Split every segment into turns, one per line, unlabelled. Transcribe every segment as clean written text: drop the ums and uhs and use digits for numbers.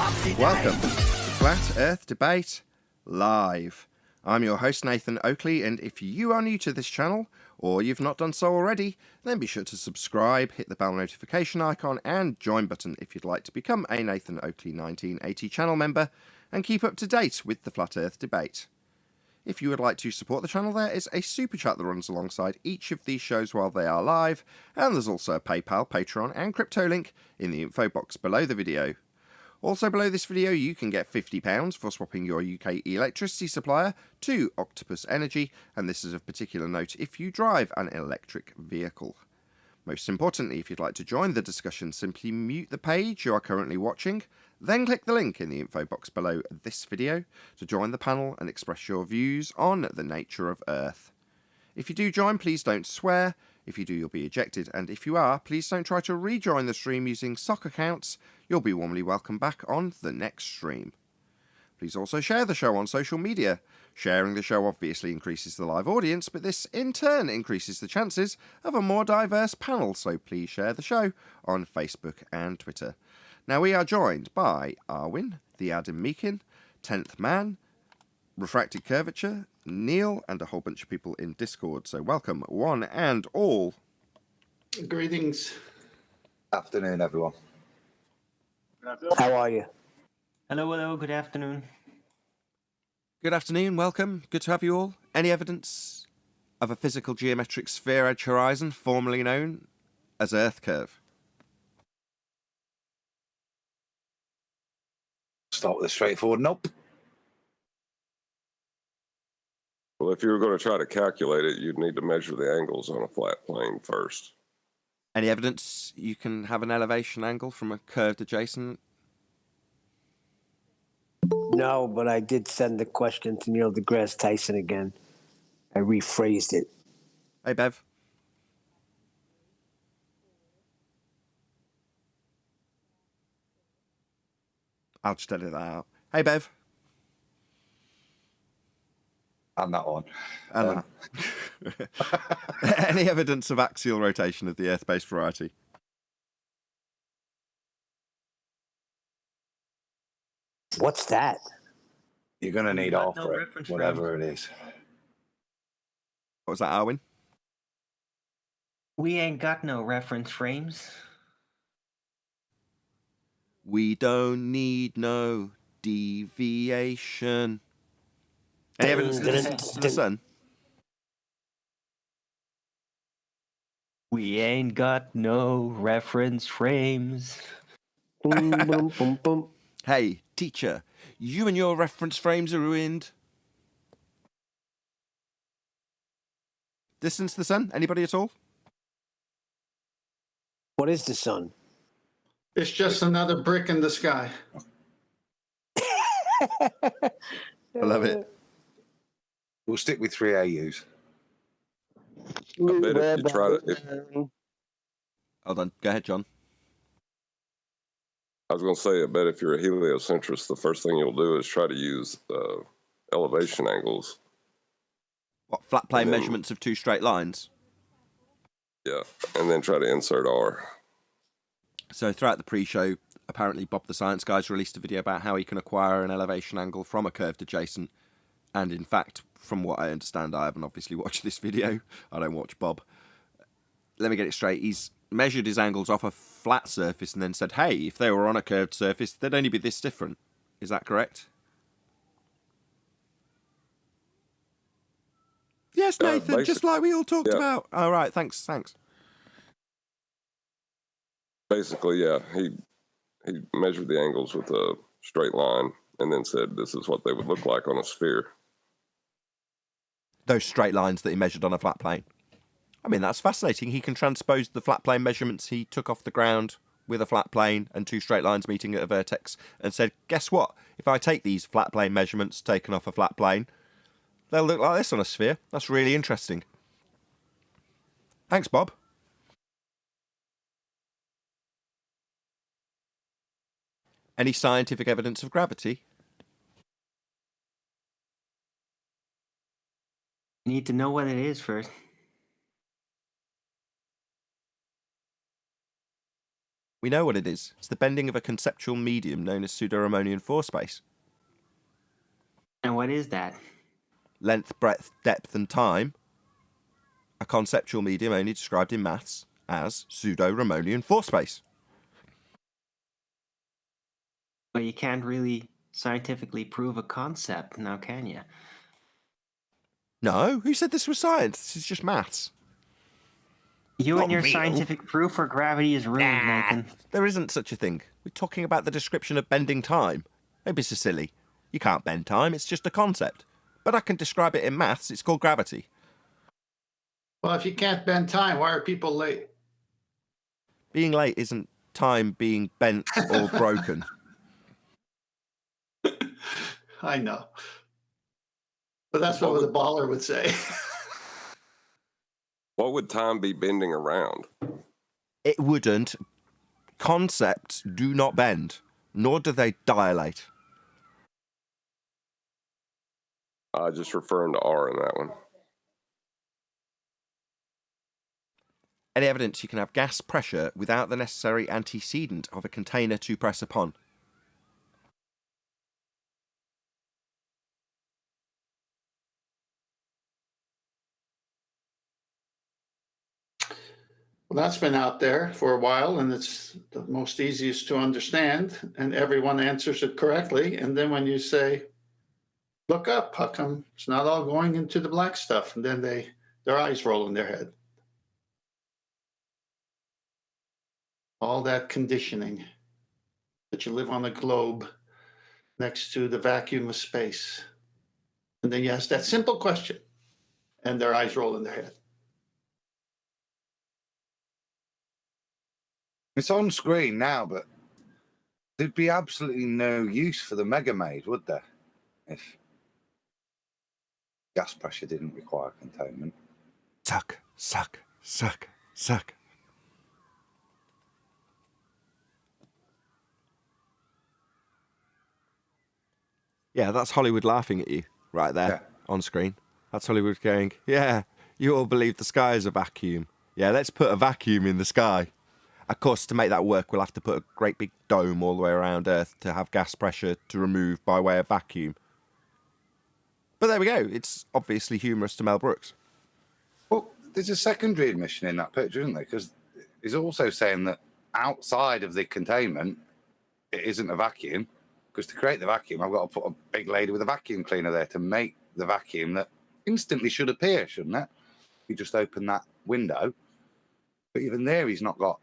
Welcome to Flat Earth Debate Live. I'm your host Nathan Oakley, and if you are new to this channel, or you've not done so already, then be sure to subscribe, hit the bell notification icon and join button if you'd like to become a Nathan Oakley 1980 channel member and keep up to date with the Flat Earth Debate. If you would like to support the channel, there is a super chat that runs alongside each of these shows while they are live, and there's also a PayPal, Patreon and crypto link in the info box below the video. Also below this video you can get £50 for swapping your UK electricity supplier to Octopus Energy, and this is of particular note if you drive an electric vehicle. Most importantly, if you'd like to join the discussion, simply mute the page you are currently watching, then click the link in the info box below this video to join the panel and express your views on the nature of Earth. If you do join, please don't swear. If you do, you'll be ejected, and if you are, please don't try to rejoin the stream using sock accounts. You'll be warmly welcome back on the next stream. Please also share the show on social media. Sharing the show obviously increases the live audience, but this in turn increases the chances of a more diverse panel, so please share the show on Facebook and Twitter. Now we are joined by Arwin, the Adam Meakin, 10th Man, Refracted Curvature, Neil, and a whole bunch of people in Discord. So welcome, one and all.
Greetings.
Afternoon, everyone.
How are you?
Hello, hello, good afternoon.
Good afternoon, welcome. Good to have you all. Any evidence of a physical geometric sphere edge horizon, formerly known as Earth curve?
Start with a straightforward nope.
Well, if you were going to try to calculate it, you'd need to measure the angles on a flat plane first.
Any evidence you can have an elevation angle from a curved adjacent?
No, but I did send the question to Neil deGrasse Tyson again. I rephrased it.
Hey, Bev. I'll just edit that out. Hey, Bev.
And that one.
And that. Any evidence of axial rotation of the Earth-based variety?
What's that?
You're going to need
got
all
no
for it,
reference
whatever it is.
What was that, Arwin?
We ain't got no reference frames.
We don't need no deviation. Any evidence of the distance to the sun?
We ain't got no reference frames.
Boom, boom, boom, boom.
Hey, teacher, you and your reference frames are ruined. Distance to the sun? Anybody at all?
What is the sun?
It's just another brick in the sky.
I love it.
We'll stick with 3 AUs.
I bet if you try to,
Hold on. Go ahead, John.
I was going to say, I bet if you're a heliocentrist, the first thing you'll do is try to use elevation angles.
What, flat plane
And then-
measurements of two straight lines?
Yeah, and then try to insert R.
So throughout the pre-show, apparently Bob the Science Guy's released a video about how he can acquire an elevation angle from a curved adjacent. And in fact, from what I understand, I haven't obviously watched this video. I don't watch Bob. Let me get it straight. He's measured his angles off a flat surface and then said, hey, if they were on a curved surface, they'd only be this different. Is that correct? Yes, Nathan, just like we all talked about. All right, thanks.
Basically, yeah, he measured the angles with a straight line and then said this is what they would look like on a sphere.
Those straight lines that he measured on a flat plane. I mean, that's fascinating. He can transpose the flat plane measurements he took off the ground with a flat plane and two straight lines meeting at a vertex and said, guess what? If I take these flat plane measurements taken off a flat plane, they'll look like this on a sphere. That's really interesting. Thanks, Bob. Any scientific evidence of gravity?
Need to know what it is first.
We know what it is. It's the bending of a conceptual medium known as pseudo-Riemannian force space.
And what is that?
Length, breadth, depth, and time. A conceptual medium only described in maths as pseudo-Riemannian force space.
But you can't really scientifically prove a concept, now can you?
No, who said this was science? This is just maths.
You
Not
and your
real.
scientific proof for gravity is ruined, Nathan.
There isn't such a thing. We're talking about the description of bending time. Don't be so silly. You can't bend time, it's just a concept. But I can describe it in maths, it's called gravity.
Well, if you can't bend time, why are people late?
Being late isn't time being bent or broken.
I know. But that's what the baller would say.
What would time be bending around?
It wouldn't. Concepts do not bend, nor do they dilate.
Just referring to R in that one.
Any evidence you can have gas pressure without the necessary antecedent of a container to press upon?
Well, that's been out there for a while, and it's the most easiest to understand, and everyone answers it correctly. And then when you say, look up, how come it's not all going into the black stuff? And then their eyes roll in their head. All that conditioning that you live on a globe next to the vacuum of space. And then you ask that simple question, and their eyes roll in their head.
It's on screen now, but there'd be absolutely no use for the Mega Maid, would there? If gas pressure didn't require containment.
Suck, suck, suck, suck. Yeah, that's Hollywood laughing at you right there on screen. That's Hollywood going, yeah, you all believe the sky is a vacuum. Yeah, let's put a vacuum in the sky. Of course, to make that work, we'll have to put a great big dome all the way around Earth to have gas pressure to remove by way of vacuum. But there we go. It's obviously humorous to Mel Brooks.
Well, there's a secondary admission in that picture, isn't there? Because he's also saying that outside of the containment, it isn't a vacuum. Because to create the vacuum, I've got to put a big lady with a vacuum cleaner there to make the vacuum that instantly should appear, shouldn't it? You just open that window. But even there, he's not got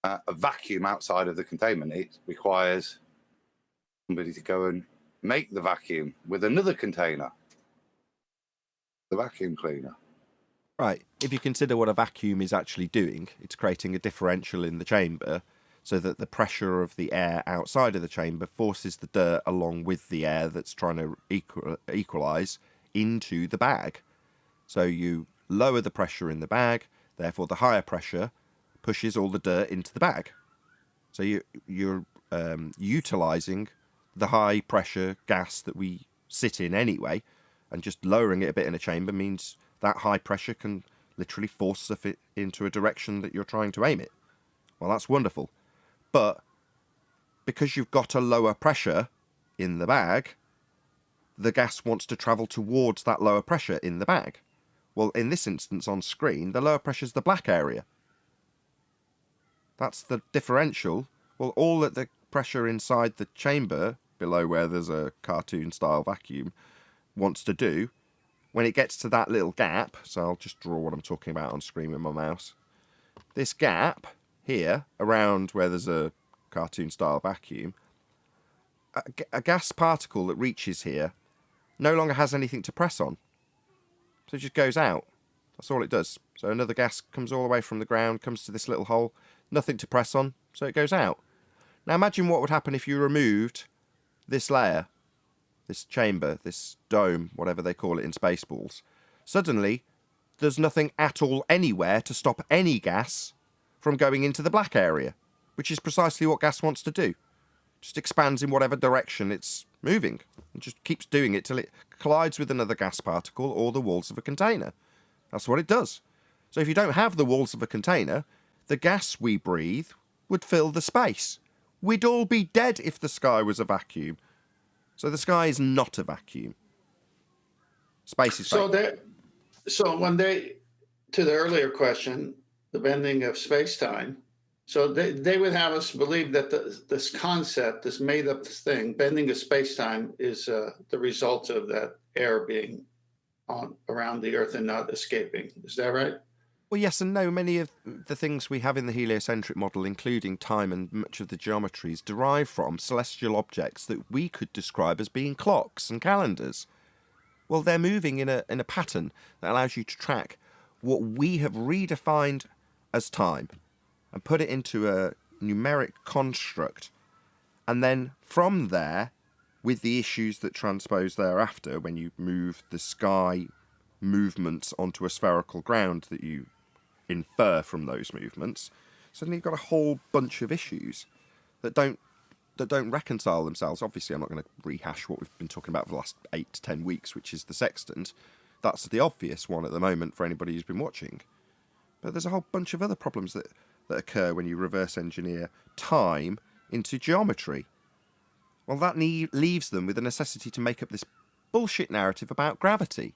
a vacuum outside of the containment. It requires somebody to go and make the vacuum with another container, the vacuum cleaner.
Right. If you consider what a vacuum is actually doing, it's creating a differential in the chamber so that the pressure of the air outside of the chamber forces the dirt along with the air that's trying to equalize into the bag. So you lower the pressure in the bag, therefore the higher pressure pushes all the dirt into the bag. So you're utilizing the high pressure gas that we sit in anyway, and just lowering it a bit in a chamber means that high pressure can literally force stuff into a direction that you're trying to aim it. Well, that's wonderful. But because you've got a lower pressure in the bag, the gas wants to travel towards that lower pressure in the bag. Well, in this instance on screen, the lower pressure is the black area. That's the differential. Well, all that the pressure inside the chamber, below where there's a cartoon-style vacuum, wants to do, when it gets to that little gap, so I'll just draw what I'm talking about on screen with my mouse. This gap here, around where there's a cartoon-style vacuum, a gas particle that reaches here no longer has anything to press on. So it just goes out. That's all it does. So another gas comes all the way from the ground, comes to this little hole, nothing to press on, so it goes out. Now imagine what would happen if you removed this layer, this chamber, this dome, whatever they call it in Spaceballs. Suddenly, there's nothing at all anywhere to stop any gas from going into the black area, which is precisely what gas wants to do. Just expands in whatever direction it's moving. It just keeps doing it till it collides with another gas particle or the walls of a container. That's what it does. So if you don't have the walls of a container, the gas we breathe would fill the space. We'd all be dead if the sky was a vacuum. So the sky is not a vacuum. Space is fake.
So when they, to the earlier question, the bending of space-time, so they would have us believe that this concept, this made-up thing, bending of space-time, is the result of that air being on around the Earth and not escaping. Is that right?
Well, yes and no. Many of the things we have in the heliocentric model, including time and much of the geometries, derive from celestial objects that we could describe as being clocks and calendars. Well, they're moving in a pattern that allows you to track what we have redefined as time and put it into a numeric construct. And then from there, with the issues that transpose thereafter, when you move the sky movements onto a spherical ground that you infer from those movements, suddenly you've got a whole bunch of issues that don't reconcile themselves. Obviously, I'm not going to rehash what we've been talking about for the last 8 to 10 weeks, which is the sextant. That's the obvious one at the moment for anybody who's been watching. But there's a whole bunch of other problems that occur when you reverse engineer time into geometry. Well, that leaves them with the necessity to make up this bullshit narrative about gravity.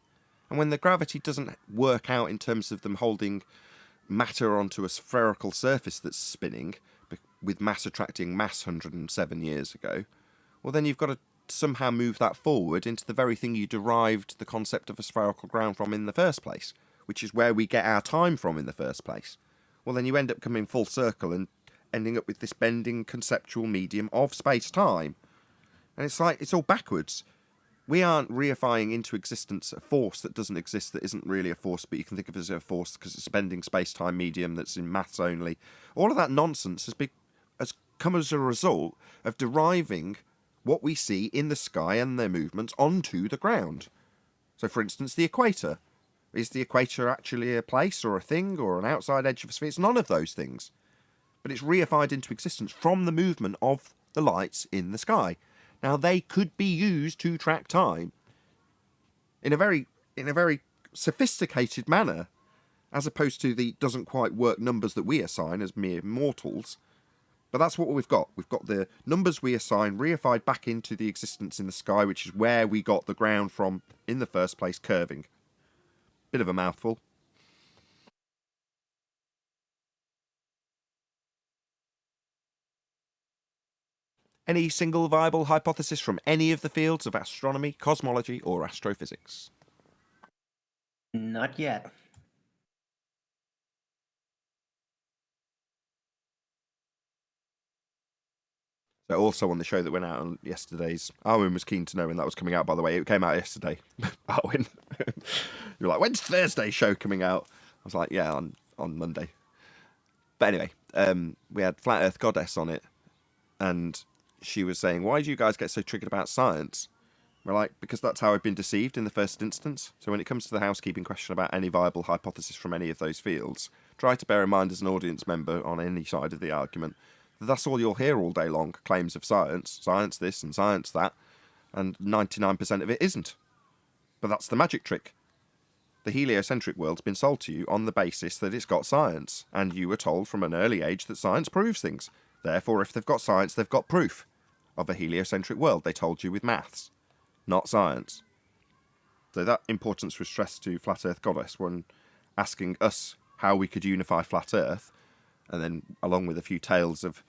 And when the gravity doesn't work out in terms of them holding matter onto a spherical surface that's spinning, with mass attracting mass 107 years ago, well, then you've got to somehow move that forward into the very thing you derived the concept of a spherical ground from in the first place, which is where we get our time from in the first place. Well, then you end up coming full circle and ending up with this bending conceptual medium of space-time. And it's like, it's all backwards. We aren't reifying into existence a force that doesn't exist, that isn't really a force, but you can think of it as a force because it's a bending space-time medium that's in maths only. All of that nonsense has come as a result of deriving what we see in the sky and their movements onto the ground. So, for instance, the equator. Is the equator actually a place or a thing or an outside edge of a sphere? It's none of those things. But it's reified into existence from the movement of the lights in the sky. Now, they could be used to track time in a very sophisticated manner, as opposed to the doesn't quite work numbers that we assign as mere mortals. But that's what we've got. We've got the numbers we assign reified back into the existence in the sky, which is where we got the ground from in the first place, curving. Bit of a mouthful. Any single viable hypothesis from any of the fields of astronomy, cosmology, or astrophysics?
Not yet.
So also on the show that went out on yesterday's, Arwen was keen to know when that was coming out, by the way. It came out yesterday. Arwen. You're like, when's Thursday's show coming out? I was like, yeah, on Monday. But anyway, we had Flat Earth Goddess on it, and she was saying, why do you guys get so triggered about science? We're like, because that's how I've been deceived in the first instance. So when it comes to the housekeeping question about any viable hypothesis from any of those fields, try to bear in mind as an audience member on any side of the argument, that's all you'll hear all day long, claims of science this and science that, and 99% of it isn't. But that's the magic trick. The heliocentric world's been sold to you on the basis that it's got science, and you were told from an early age that science proves things. Therefore, if they've got science, they've got proof of a heliocentric world, they told you with maths, not science. So that importance was stressed to Flat Earth Goddess when asking us how we could unify Flat Earth, and then along with a few tales of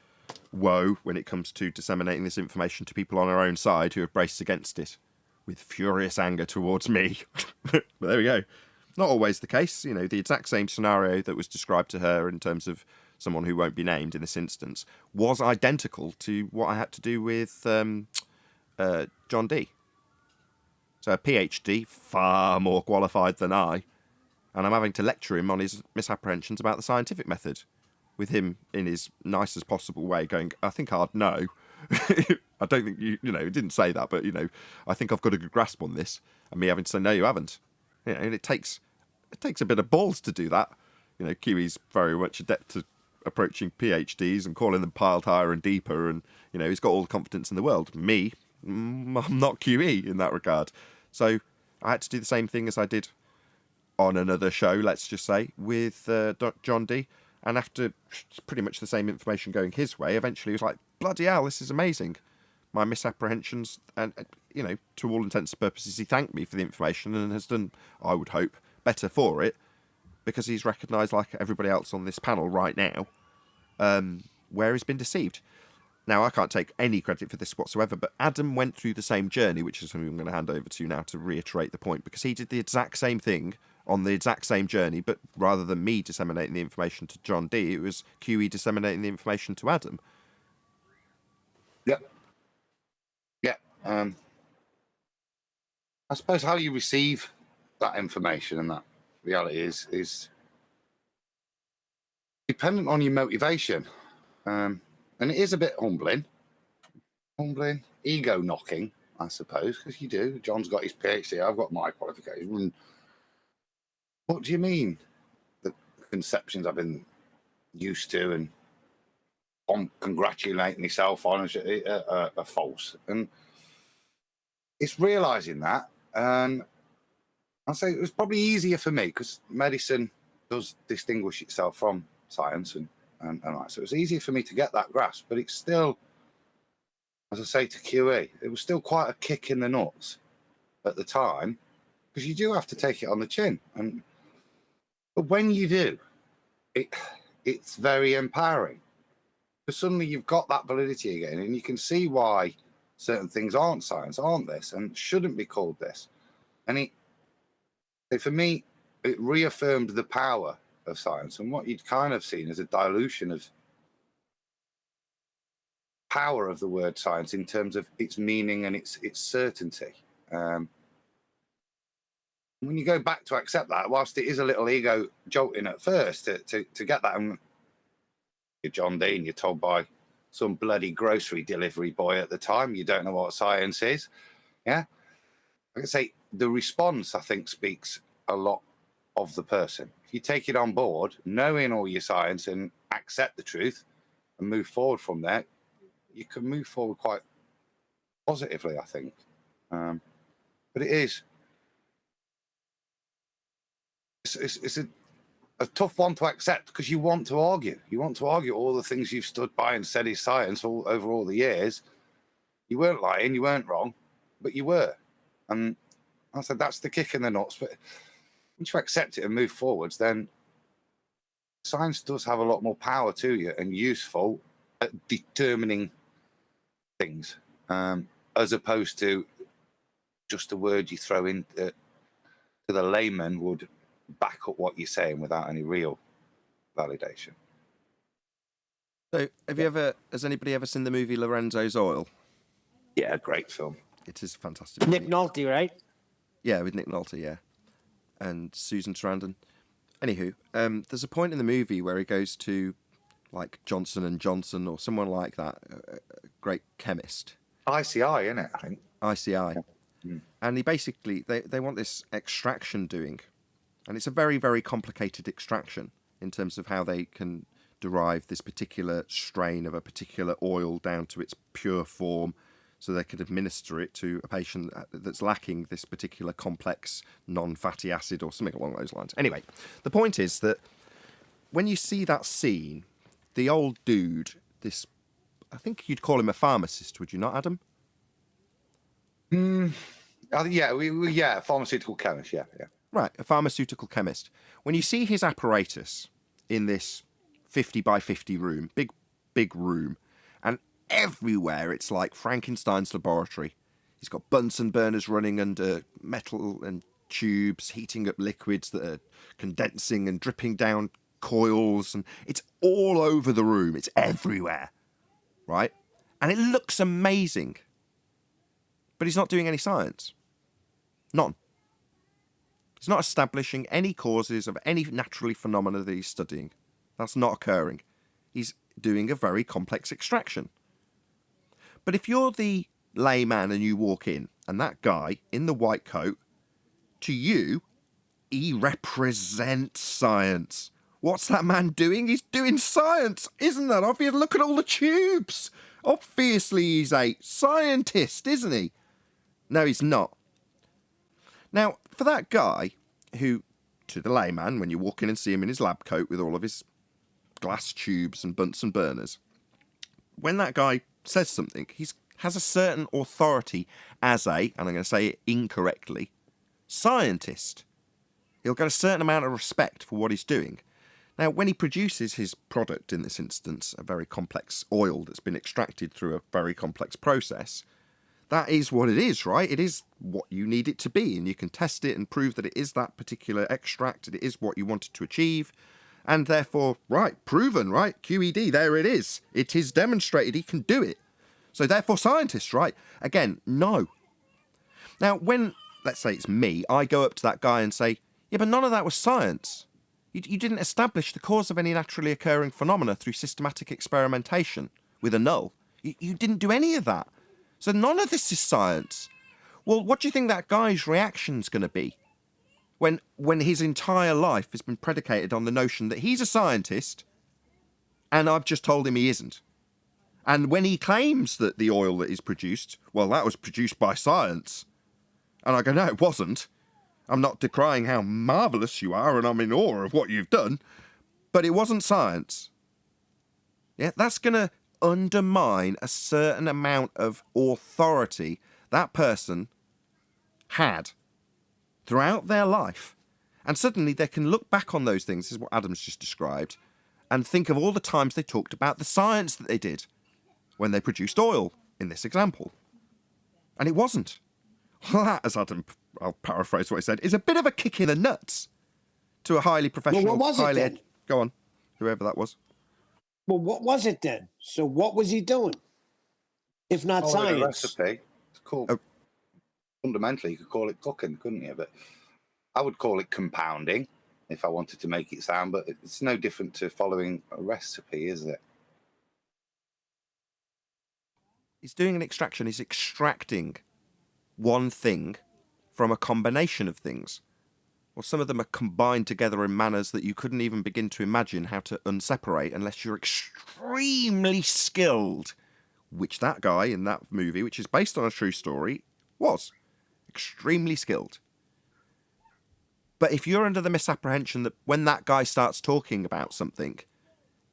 woe when it comes to disseminating this information to people on our own side who have braced against it with furious anger towards me. But there we go. Not always the case. You know, the exact same scenario that was described to her in terms of someone who won't be named in this instance was identical to what I had to do with John Dee. So a PhD, far more qualified than I, and I'm having to lecture him on his misapprehensions about the scientific method, with him in his nicest possible way going, I think I'd know. I don't think you know, didn't say that, but, you know, I think I've got a good grasp on this. And me having to say, no, you haven't. You know, and it takes a bit of balls to do that. You know, QE's very much adept at approaching PhDs and calling them piled higher and deeper. And, you know, he's got all the confidence in the world. Me, I'm not QE in that regard. So I had to do the same thing as I did on another show, let's just say, with John Dee. And after pretty much the same information going his way, eventually he was like, bloody hell, this is amazing. My misapprehensions, and you know, to all intents and purposes, he thanked me for the information and has done, I would hope, better for it, because he's recognised, like everybody else on this panel right now, where he's been deceived. Now, I can't take any credit for this whatsoever, but Adam went through the same journey, which is something I'm going to hand over to now to reiterate the point, because he did the exact same thing on the exact same journey, but rather than me disseminating the information to John D, it was QE disseminating the information to Adam.
Yep. Yeah. I suppose how you receive that information and that reality is dependent on your motivation. And it is a bit humbling, ego knocking, I suppose, because you do. John's got his PhD, I've got my qualification. And what do you mean the conceptions I've been used to and congratulate myself on are false? And it's realizing that. And I'll say it was probably easier for me because medicine does distinguish itself from science and that. So it was easier for me to get that grasp, but it's still, as I say to QE, it was still quite a kick in the nuts at the time, because you do have to take it on the chin. But when you do, it's very empowering, because suddenly you've got that validity again, and you can see why certain things aren't science, aren't this, and shouldn't be called this. And for me, it reaffirmed the power of science and what you'd kind of seen as a dilution of power of the word science in terms of its meaning and its certainty. When you go back to accept that, whilst it is a little ego jolting at first to get that, and you're John Dean, you're told by some bloody grocery delivery boy at the time, you don't know what science is. Yeah. Like I say, the response, I think, speaks a lot of the person. If you take it on board, knowing all your science and accept the truth and move forward from there, you can move forward quite positively, I think. But it's a tough one to accept, because you want to argue. You want to argue all the things you've stood by and said is science over all the years. You weren't lying, you weren't wrong, but you were. And I said that's the kick in the nuts. But once you accept it and move forwards, then science does have a lot more power to you and useful at determining things, as opposed to just a word you throw in to the layman would back up what you're saying without any real validation.
So, has anybody ever seen the movie Lorenzo's Oil?
Yeah, great film.
It is a fantastic.
Nick
movie.
Nolte, right?
Yeah, with Nick Nolte, yeah, and Susan Sarandon. Anywho, there's a point in the movie where he goes to, like, Johnson and Johnson or someone like that, a great chemist.
ICI, isn't it? I think
ICI,
yeah.
And he basically they want this extraction doing, and it's a very, very complicated extraction in terms of how they can derive this particular strain of a particular oil down to its pure form, so they could administer it to a patient that's lacking this particular complex non-fatty acid or something along those lines. Anyway, the point is that when you see that scene, the old dude, this, I think you'd call him a pharmacist, would you not, Adam?
Yeah, pharmaceutical chemist, yeah.
Right, a pharmaceutical chemist. When you see his apparatus in this 50 by 50 room, big room, and everywhere it's like Frankenstein's laboratory. He's got Bunsen burners running under metal and tubes, heating up liquids that are condensing and dripping down coils, and it's all over the room. It's everywhere, right? And it looks amazing. But he's not doing any science. None. He's not establishing any causes of any naturally phenomena that he's studying. That's not occurring. He's doing a very complex extraction. But if you're the layman and you walk in, and that guy in the white coat, to you, he represents science. What's that man doing? He's doing science. Isn't that obvious? Look at all the tubes. Obviously he's a scientist, isn't he? No, he's not. Now, for that guy who, to the layman, when you walk in and see him in his lab coat with all of his glass tubes and Bunsen burners. When that guy says something, he has a certain authority as a, and I'm going to say it incorrectly, scientist. He'll get a certain amount of respect for what he's doing. Now, when he produces his product, in this instance, a very complex oil that's been extracted through a very complex process, that is what it is, right? It is what you need it to be, and you can test it and prove that it is that particular extract, and it is what you wanted to achieve, and therefore, right, proven, right? QED, there it is. It is demonstrated he can do it. So therefore, scientists, right? Again, no. Now, when, let's say it's me, I go up to that guy and say, yeah, but none of that was science. You didn't establish the cause of any naturally occurring phenomena through systematic experimentation with a null. You didn't do any of that. So none of this is science. Well, what do you think that guy's reaction's going to be when his entire life has been predicated on the notion that he's a scientist and I've just told him he isn't? And when he claims that the oil that is produced, well, that was produced by science. And I go, no, it wasn't. I'm not decrying how marvellous you are and I'm in awe of what you've done, but it wasn't science. Yeah, that's going to undermine a certain amount of authority that person had throughout their life. And suddenly they can look back on those things, this is what Adam's just described, and think of all the times they talked about the science that they did when they produced oil, in this example. And it wasn't. Well, that, as Adam, I'll paraphrase what he said, is a bit of a kick in the nuts to a highly professional...
Well, what was it then?
Go on, whoever that was.
Well, what was it then? So what was he doing, if not science?
A recipe. It's called... Fundamentally, you could call it cooking, couldn't you? But I would call it compounding, if I wanted to make it sound, but it's no different to following a recipe, is it?
He's doing an extraction. He's extracting one thing from a combination of things. Well, some of them are combined together in manners that you couldn't even begin to imagine how to unseparate unless you're extremely skilled, which that guy in that movie, which is based on a true story, was. Extremely skilled. But if you're under the misapprehension that when that guy starts talking about something,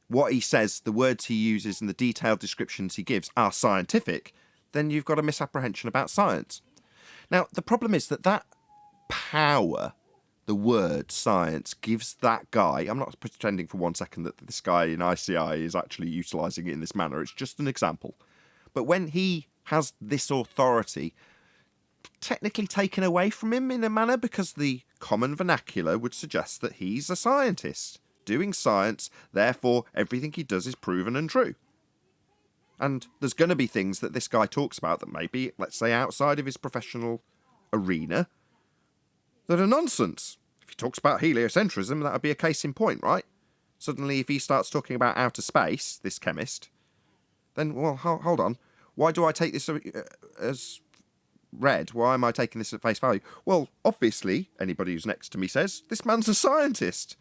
what he says, the words he uses and the detailed descriptions he gives are scientific, then you've got a misapprehension about science. Now, the problem is that power, the word science, gives that guy... I'm not pretending for 1 second that this guy in ICI is actually utilising it in this manner. It's just an example. But when he has this authority technically taken away from him in a manner, because the common vernacular would suggest that he's a scientist doing science, therefore everything he does is proven and true. And there's going to be things that this guy talks about that may be, let's say, outside of his professional arena that are nonsense. If he talks about heliocentrism, that would be a case in point, right? Suddenly, if he starts talking about outer space, this chemist, then, well, hold on. Why do I take this as read? Why am I taking this at face value? Well, obviously, anybody who's next to me says, this man's a scientist.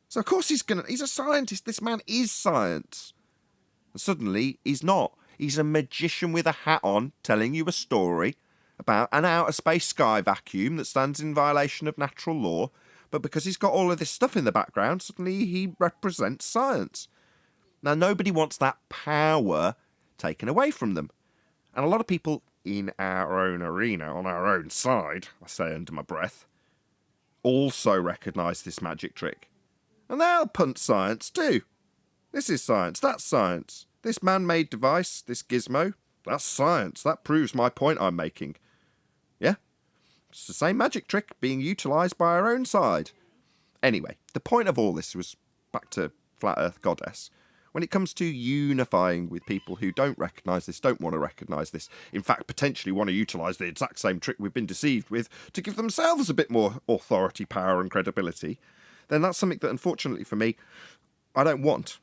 So, of course, he's a scientist. This man is science. And suddenly, he's not. He's a magician with a hat on telling you a story about an outer space sky vacuum that stands in violation of natural law. But because he's got all of this stuff in the background, suddenly he represents science. Now, nobody wants that power taken away from them. And a lot of people in our own arena, on our own side, I say under my breath, also recognise this magic trick. And they'll punt science too. This is science, that's science. This man-made device, this gizmo, that's science. That proves my point I'm making. Yeah? It's the same magic trick being utilised by our own side. Anyway, the point of all this was, back to Flat Earth Goddess, when it comes to unifying with people who don't recognise this, don't want to recognise this, in fact, potentially want to utilise the exact same trick we've been deceived with to give themselves a bit more authority, power and credibility, then that's something that, unfortunately for me, I don't want.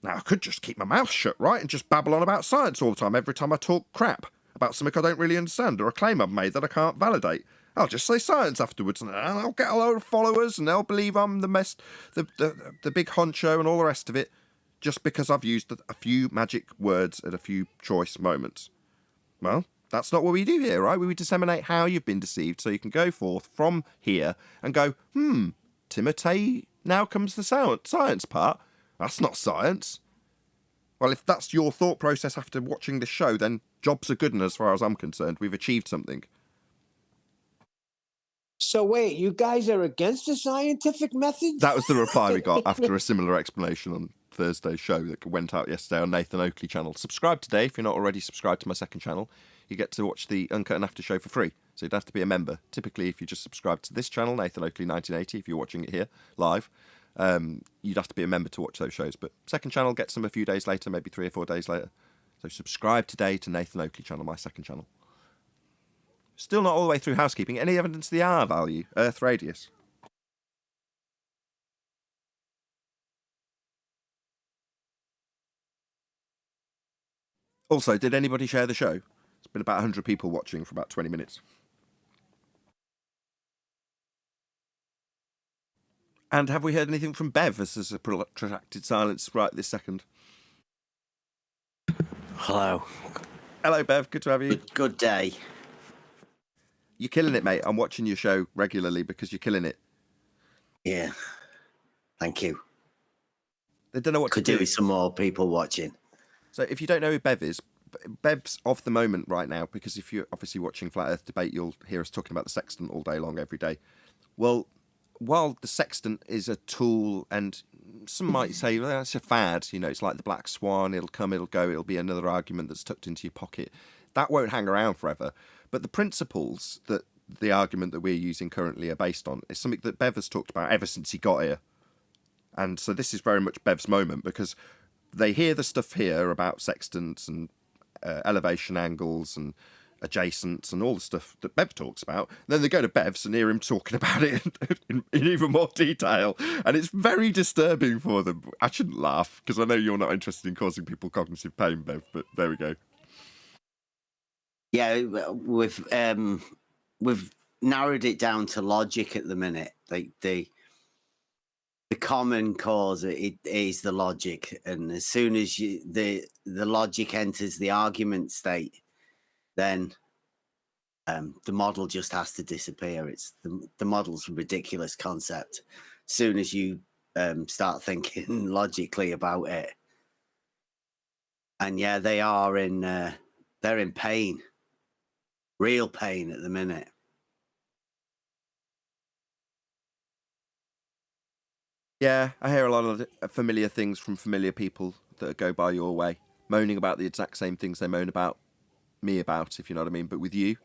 Now, I could just keep my mouth shut, right, and just babble on about science all the time, every time I talk crap about something I don't really understand or a claim I've made that I can't validate. I'll just say science afterwards, and I'll get a load of followers, and they'll believe I'm the big honcho and all the rest of it, just because I've used a few magic words at a few choice moments. Well, that's not what we do here, right? We disseminate how you've been deceived so you can go forth from here and go, Timotei, now comes the science part. That's not science. Well, if that's your thought process after watching this show, then jobs are good, and as far as I'm concerned, we've achieved something.
So wait, you guys are against the scientific methods?
That was the reply we got after a similar explanation on Thursday's show that went out yesterday on Nathan Oakley channel. Subscribe today if you're not already subscribed to my second channel. You get to watch the Uncut and After show for free, so you'd have to be a member. Typically, if you just subscribe to this channel, Nathan Oakley 1980, if you're watching it here live, you'd have to be a member to watch those shows. But second channel gets them a few days later, maybe 3 or 4 days later. So subscribe today to Nathan Oakley channel, my second channel. Still not all the way through housekeeping. Any evidence of the R value, Earth radius? Also, did anybody share the show? It's been about 100 people watching for about 20 minutes. And have we heard anything from Bev, as there's a protracted silence right this second?
Hello.
Hello, Bev. Good to have you.
Good day.
You're killing it, mate. I'm watching your show regularly because you're killing it.
Yeah. Thank you.
They don't know what
Could
to do.
do with some more people watching.
So if you don't know who Bev is, Bev's of the moment right now, because if you're obviously watching Flat Earth Debate, you'll hear us talking about the sextant all day long, every day. Well, while the sextant is a tool, and some might say, well, that's a fad, you know, it's like the black swan, it'll come, it'll go, it'll be another argument that's tucked into your pocket. That won't hang around forever. But the principles that the argument that we're using currently are based on is something that Bev has talked about ever since he got here. And so this is very much Bev's moment, because they hear the stuff here about sextants and elevation angles and adjacents and all the stuff that Bev talks about. Then they go to Bev's and hear him talking about it in even more detail. And it's very disturbing for them. I shouldn't laugh, because I know you're not interested in causing people cognitive pain, Bev, but there we go.
Yeah, we've narrowed it down to logic at the minute. Like the common cause it is the logic, and as soon as the logic enters the argument state, then the model just has to disappear. It's the model's a ridiculous concept. As soon as you start thinking logically about it, and yeah, they're in pain, real pain at the minute.
Yeah, I hear a lot of familiar things from familiar people that go by your way, moaning about the exact same things they moan about me about, if you know what I mean, but with you.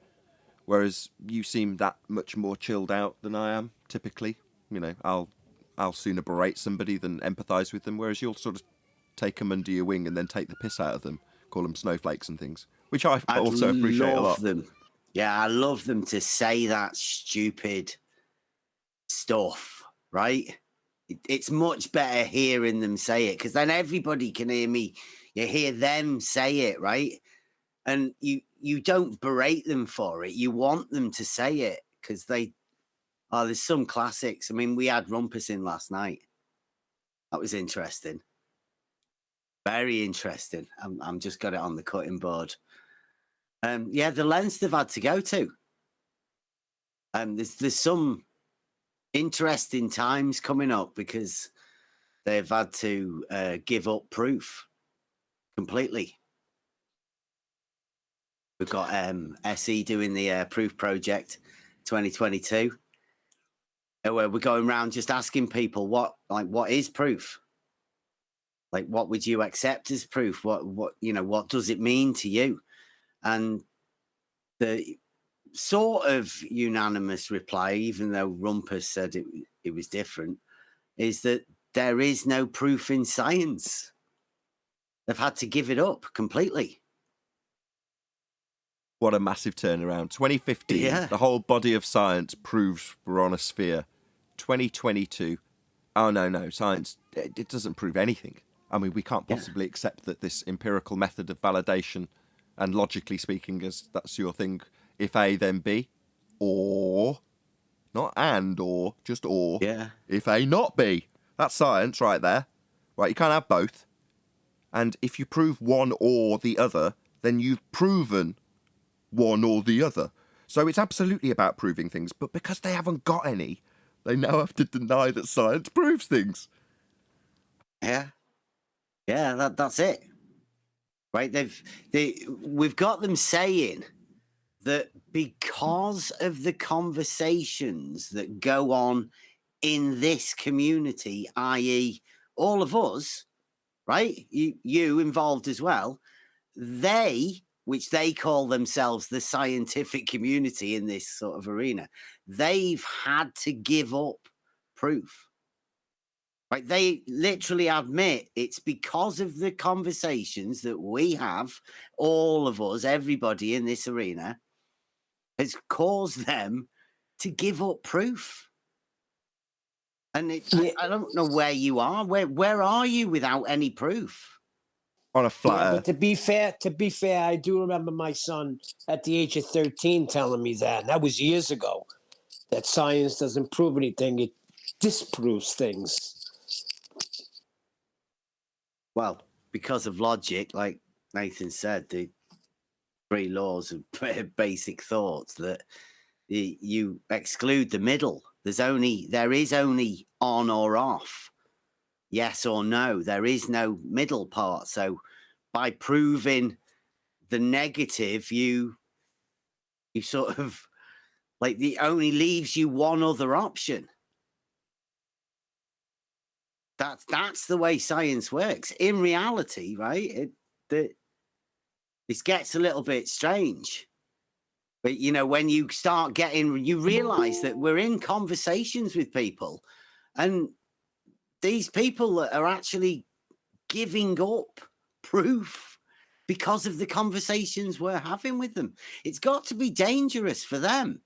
Whereas you seem that much more chilled out than I am, typically. You know, I'll sooner berate somebody than empathise with them, whereas you'll sort of take them under your wing and then take the piss out of them, call them snowflakes and things, which I also appreciate a lot.
Them. Yeah, I love them to say that stupid stuff, right? It's much better hearing them say it, because then everybody can hear me. You hear them say it, right? And you don't berate them for it. You want them to say it, because there's some classics. I mean, we had Rumpus in last night. That was interesting. Very interesting. I'm just got it on the cutting board. Yeah, the lengths they've had to go to. There's some interesting times coming up, because they've had to give up proof completely. We've got SE doing the proof project 2022, where we're going around just asking people what is proof? Like, what would you accept as proof? What does it mean to you? And the sort of unanimous reply, even though Rumpus said it was different, is that there is no proof in science. They've had to give it up completely.
What a massive turnaround. 2015,
Yeah.
The whole body of science proves we're on a sphere. 2022, oh no, science, it doesn't prove anything. I mean, we can't possibly accept that this empirical method of validation, and logically speaking, as that's your thing, if A, then B, or, not and, or, just or, if A, not B. That's science right there. Right, you can't have both. And if you prove one or the other, then you've proven one or the other. So it's absolutely about proving things, but because they haven't got any, they now have to deny that science proves things.
Yeah, Yeah, that's it. Right? We've got them saying that because of the conversations that go on in this community, i.e., all of us, right? You involved as well. Which they call themselves the scientific community in this sort of arena, they've had to give up proof. Right? They literally admit it's because of the conversations that we have, all of us, everybody in this arena, has caused them to give up proof. And I don't know where you are. Where are you without any proof?
On a flat
Yeah,
Earth.
but to be fair, I do remember my son at the age of 13 telling me that. And that was years ago. That science doesn't prove anything; it disproves things.
Well, because of logic, like Nathan said, the 3 laws of basic thoughts, that you exclude the middle. There is only on or off, yes or no. There is no middle part. So by proving the negative, you sort of like, the only leaves you one other option. That's the way science works. In reality, right? This gets a little bit strange. But, you know, when you start you realize that we're in conversations with people, and these people are actually giving up proof because of the conversations we're having with them. It's got to be dangerous for them.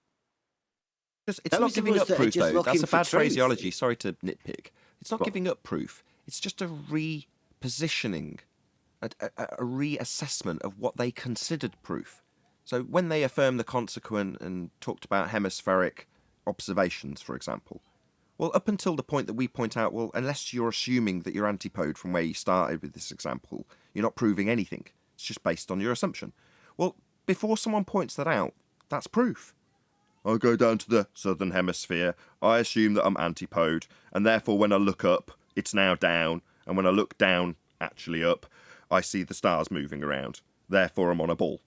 It's not giving up proof, though. That's a bad
truth.
phraseology. Sorry to nitpick. It's not giving up proof. It's just a repositioning, a reassessment of what they considered proof. So when they affirmed the consequent and talked about hemispheric observations, for example, well, up until the point that we point out, well, unless you're assuming that you're antipode from where you started with this example, you're not proving anything. It's just based on your assumption. Well, before someone points that out, that's proof. I go down to the southern hemisphere, I assume that I'm antipode, and therefore when I look up, it's now down, and when I look down, actually up, I see the stars moving around. Therefore I'm on a ball.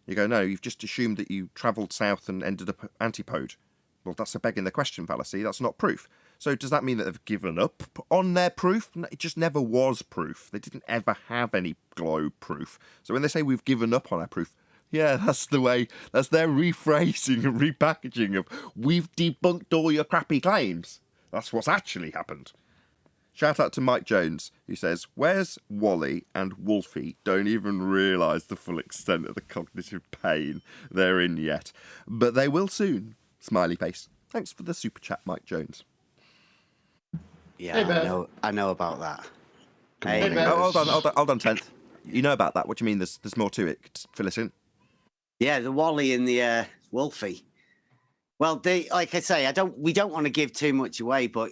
You go, no, you've just assumed that you travelled south and ended up antipode. Well, that's a begging the question fallacy. That's not proof. So does that mean that they've given up on their proof? No, it just never was proof. They didn't ever have any globe proof. So when they say we've given up on our proof, yeah, that's the way, that's their rephrasing and repackaging of, we've debunked all your crappy claims. That's what's actually happened. Shout out to Mike Jones, who says, where's Wally and Wolfie don't even realise the full extent of the cognitive pain they're in yet. But they will soon. Smiley face. Thanks for the super chat, Mike Jones.
Yeah,
Hey,
I know about that.
Hey,
Hey,
Beth.
Oh, hold on, 10th. You know about that. What do you mean there's more to it? Fill us in.
yeah, the Wally and the Wolfie. Well, like I say, we don't want to give too much away, but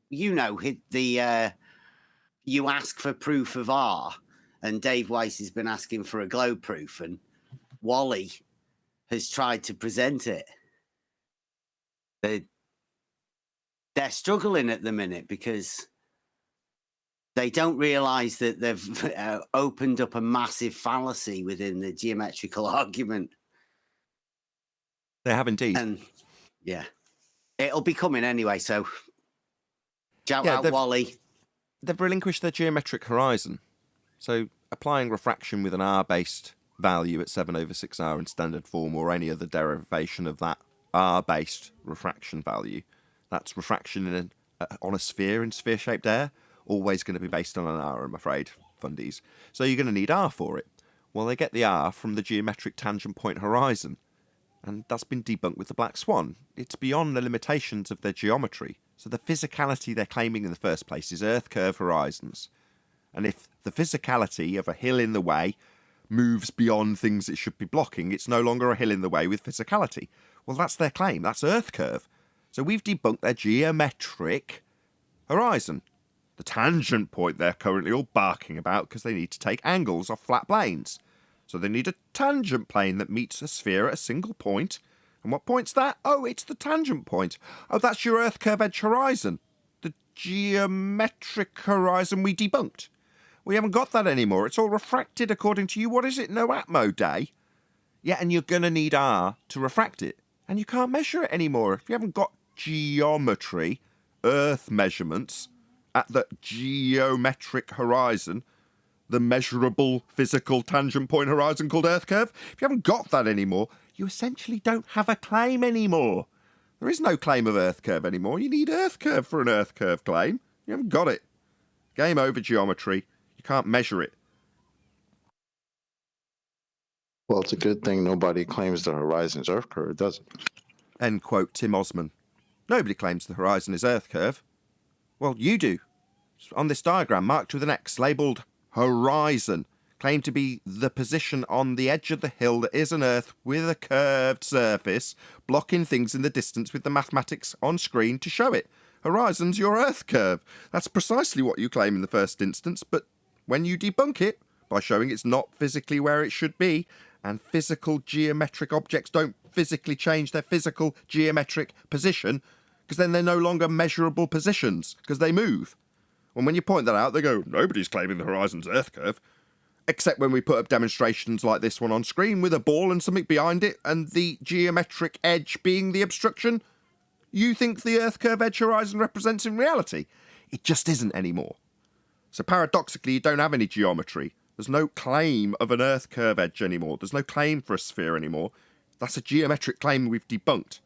you know, you ask for proof of R, and Dave Weiss has been asking for a globe proof, and Wally has tried to present it. They're struggling at the minute because they don't realise that they've opened up a massive fallacy within the geometrical argument.
They have indeed.
And yeah, it'll be coming anyway. So shout out Wally.
They've relinquished their geometric horizon. So applying refraction with an R-based value at 7/6R in standard form, or any other derivation of that R-based refraction value, that's refraction on a sphere in sphere-shaped air, always going to be based on an R, I'm afraid, fundies. So you're going to need R for it. Well, they get the R from the geometric tangent point horizon, and that's been debunked with the black swan. It's beyond the limitations of their geometry. So the physicality they're claiming in the first place is Earth curve horizons. And if the physicality of a hill in the way moves beyond things it should be blocking, it's no longer a hill in the way with physicality. Well, that's their claim. That's Earth curve. So we've debunked their geometric horizon. The tangent point they're currently all barking about because they need to take angles off flat planes. So they need a tangent plane that meets a sphere at a single point. And what point's that? Oh, it's the tangent point. Oh, that's your Earth curve edge horizon. The geometric horizon we debunked. We haven't got that anymore. It's all refracted according to you. What is it? No Atmo day? Yeah, and you're going to need R to refract it. And you can't measure it anymore. If you haven't got geometry, Earth measurements, at the geometric horizon, the measurable physical tangent point horizon called Earth curve, if you haven't got that anymore, you essentially don't have a claim anymore. There is no claim of Earth curve anymore. You need Earth curve for an Earth curve claim. You haven't got it. Game over geometry. You can't measure it.
Well, it's a good thing nobody claims the horizon's Earth curve, does it?
End quote Tim Osman. Nobody claims the horizon is Earth curve. Well, you do. On this diagram marked with an X labelled horizon, claimed to be the position on the edge of the hill that is an Earth with a curved surface, blocking things in the distance with the mathematics on screen to show it. Horizon's your Earth curve. That's precisely what you claim in the first instance, but when you debunk it, by showing it's not physically where it should be, and physical geometric objects don't physically change their physical geometric position, because then they're no longer measurable positions, because they move. And when you point that out, they go, nobody's claiming the horizon's Earth curve. Except when we put up demonstrations like this one on screen with a ball and something behind it, and the geometric edge being the obstruction, you think the Earth curve edge horizon represents in reality. It just isn't anymore. So paradoxically, you don't have any geometry. There's no claim of an Earth curve edge anymore. There's no claim for a sphere anymore. That's a geometric claim we've debunked.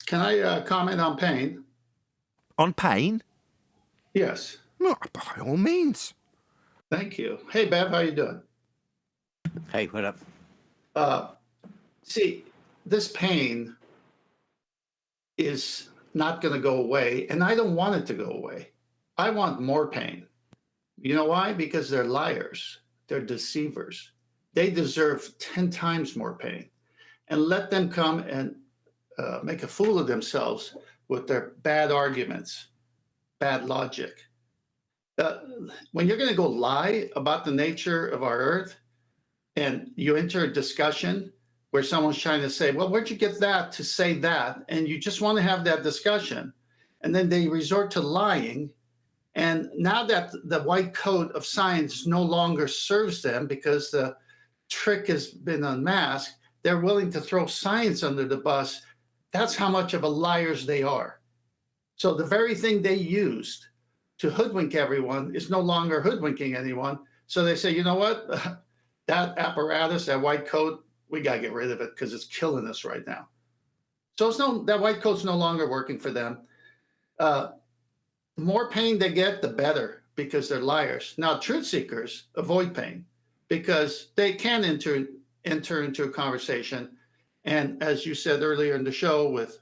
Can I comment on pain?
On pain?
Yes.
Well, by all means.
Thank you. Hey, Bev, how you doing?
Hey, what up?
See, this pain is not going to go away, and I don't want it to go away. I want more pain. You know why? Because they're liars. They're deceivers. They deserve 10 times more pain. And let them come and make a fool of themselves with their bad arguments, bad logic. When you're going to go lie about the nature of our Earth, and you enter a discussion where someone's trying to say, well, where'd you get that to say that? And you just want to have that discussion. And then they resort to lying. And now that the white coat of science no longer serves them because the trick has been unmasked, they're willing to throw science under the bus. That's how much of a liars they are. So the very thing they used to hoodwink everyone is no longer hoodwinking anyone. So they say, you know what? That apparatus, that white coat, we got to get rid of it because it's killing us right now. So that white coat's no longer working for them. The more pain they get, the better, because they're liars. Now, truth seekers avoid pain because they can enter into a conversation. And as you said earlier in the show with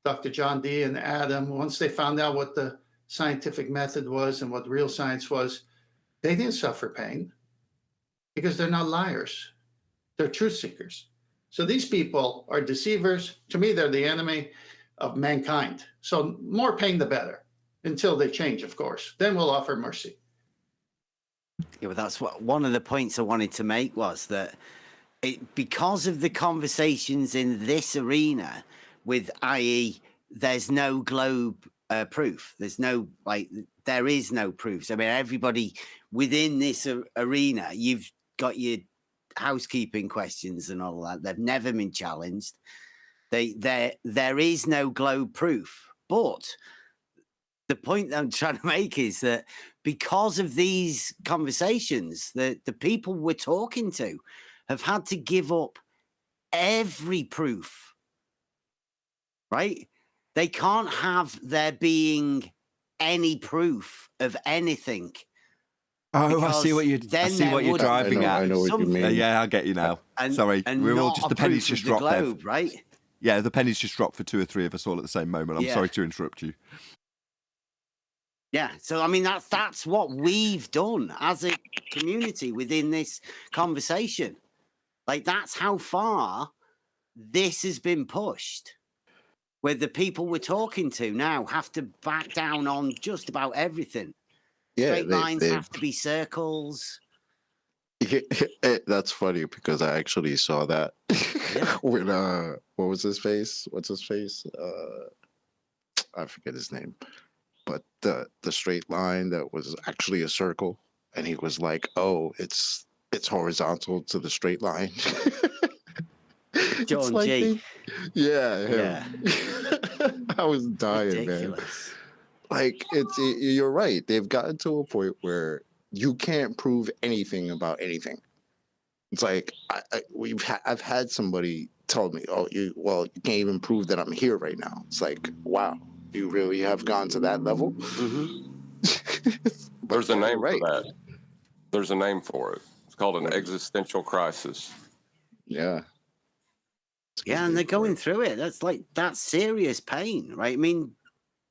Dr. John D. and Adam, once they found out what the scientific method was and what real science was, they didn't suffer pain because they're not liars. They're truth seekers. So these people are deceivers. To me, they're the enemy of mankind. So more pain, the better, until they change, of course. Then we'll offer mercy.
Yeah, but that's what one of the points I wanted to make was that because of the conversations in this arena with i.e. there's no globe proof. There is no proof. So, I mean, everybody within this arena, you've got your housekeeping questions and all that. They've never been challenged. There is no globe proof. But the point that I'm trying to make is that because of these conversations, the people we're talking to have had to give up every proof, right? They can't have there being any proof of anything.
Oh, I see what you're driving at.
I know what you mean.
Yeah, I get you now. Sorry, we're all just the pennies just dropped there.
Right?
Yeah, the pennies just dropped for 2 or 3 of us all at the same moment. I'm sorry to interrupt you.
Yeah, so I mean that's what we've done as a community within this conversation. Like that's how far this has been pushed. Where the people we're talking to now have to back down on just about everything. Straight lines have to be circles.
That's funny because I actually saw that with what was his face? What's his face? I forget his name. but the straight line that was actually a circle, and he was like, "Oh, it's horizontal to the straight line." It's
John
like
G.
yeah,
Yeah.
him. I was dying, man.
Ridiculous.
Like you're right. They've gotten to a point where you can't prove anything about anything. It's like I've had somebody tell me, "Oh, you can't even prove that I'm here right now." It's like, wow, you really have gone to that level.
There's a
yeah,
name
you're right.
for that. There's a name for it. It's called an existential crisis.
Yeah.
Yeah, and they're going through it. That's serious pain, right? I mean,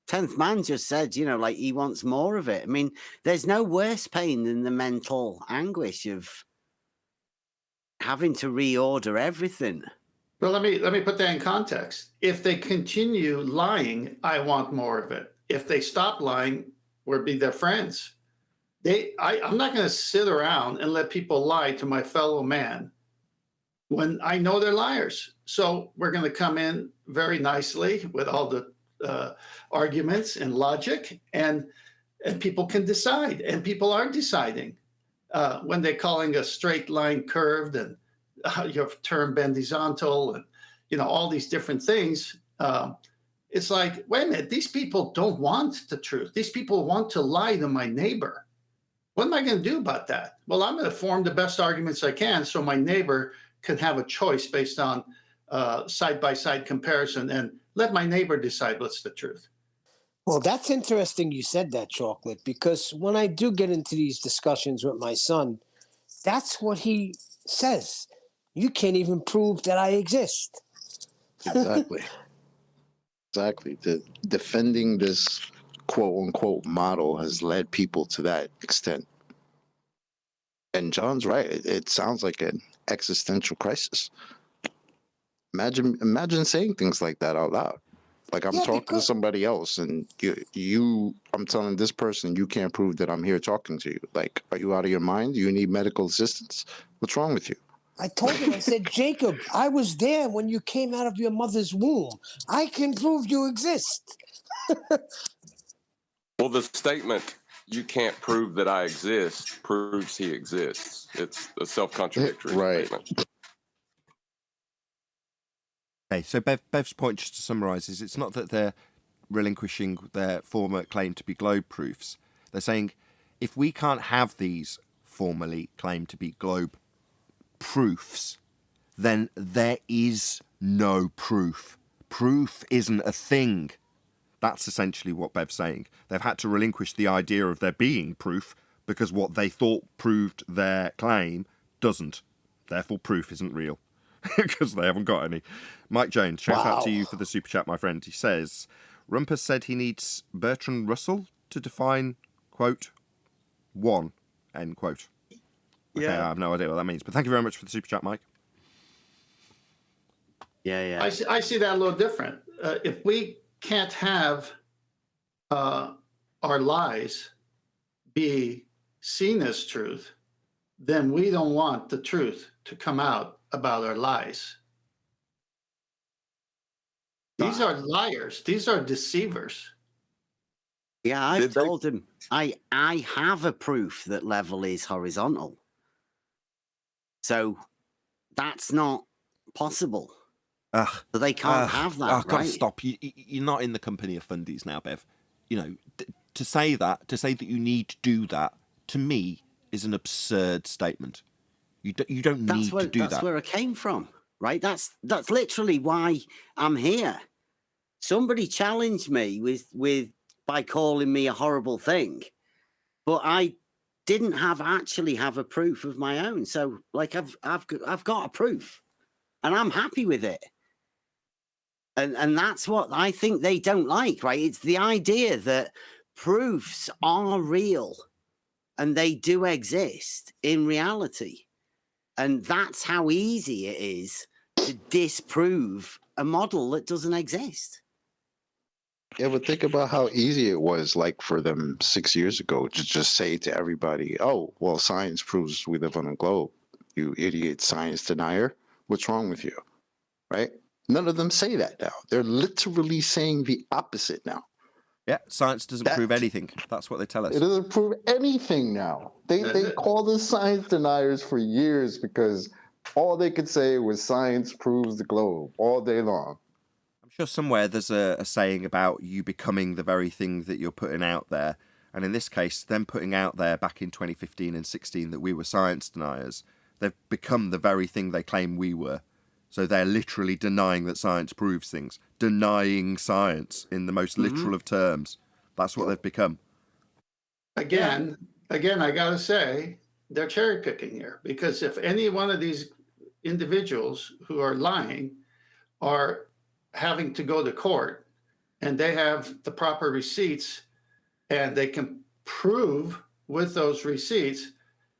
10th Man just said, like he wants more of it. I mean, there's no worse pain than the mental anguish of having to reorder everything.
Well, let me put that in context. If they continue lying, I want more of it. If they stop lying, we'll be their friends. I'm not going to sit around and let people lie to my fellow man when I know they're liars. So we're going to come in very nicely with all the arguments and logic, and people can decide, and people are deciding when they're calling a straight line curved and your term bendizontal and all these different things. It's like, wait a minute, these people don't want the truth. These people want to lie to my neighbor. What am I going to do about that? Well, I'm going to form the best arguments I can so my neighbor can have a choice based on side-by-side comparison, and let my neighbor decide what's the truth.
Well, that's interesting you said that, Chocolate, because when I do get into these discussions with my son, that's what he says. You can't even prove that I exist.
Exactly. Exactly. Defending this quote unquote model has led people to that extent. And John's right. It sounds like an existential crisis. Imagine saying things like that out loud. Like I'm talking to somebody else, and I'm telling this person, you can't prove that I'm here talking to you. Like, are you out of your mind? Do you need medical assistance? What's wrong with you?
I told him, I said, Jacob, I was there when you came out of your mother's womb. I can prove you exist.
Well, the statement, "You can't prove that I exist," proves he exists. It's a self-contradictory statement.
Okay, so Bev's point, just to summarise, is it's not that they're relinquishing their former claim to be globe proofs. They're saying, if we can't have these formerly claimed to be globe proofs, then there is no proof. Proof isn't a thing. That's essentially what Bev's saying. They've had to relinquish the idea of there being proof because what they thought proved their claim doesn't. Therefore, proof isn't real because they haven't got any. Mike Jones, shout out to you for the super chat, my friend. He says, Rumpus said he needs Bertrand Russell to define, quote, one, end quote. Okay, I have no idea what that means, but thank you very much for the super chat, Mike.
Yeah.
I see that a little different. If we can't have our lies be seen as truth, then we don't want the truth to come out about our lies. These are liars. These are deceivers.
Yeah, I've told him I have a proof that level is horizontal. So that's not possible. So they can't have that, right?
God, stop. You're not in the company of fundies now, Bev. To say that you need to do that, to me, is an absurd statement. You don't need to do that.
That's where I came from, right? That's literally why I'm here. Somebody challenged me with by calling me a horrible thing, but I didn't actually have a proof of my own. So, like, I've got a proof, and I'm happy with it. And that's what I think they don't like, right? It's the idea that proofs are real and they do exist in reality. And that's how easy it is to disprove a model that doesn't exist.
Yeah, but think about how easy it was, like, for them 6 years ago to just say to everybody, oh, well, science proves we live on a globe. You idiot science denier. What's wrong with you? Right? None of them say that now. They're literally saying the opposite now.
Yeah, science doesn't
That-
prove anything. That's what they tell us.
It doesn't prove anything now. They called us science deniers for years because all they could say was science proves the globe all day long.
I'm sure somewhere there's a saying about you becoming the very thing that you're putting out there. And in this case, them putting out there back in 2015 and 16 that we were science deniers, they've become the very thing they claim we were. So they're literally denying that science proves things. Denying science in the most literal of terms. That's what they've become.
Again, I gotta say, they're cherry picking here, because if any one of these individuals who are lying are having to go to court and they have the proper receipts and they can prove with those receipts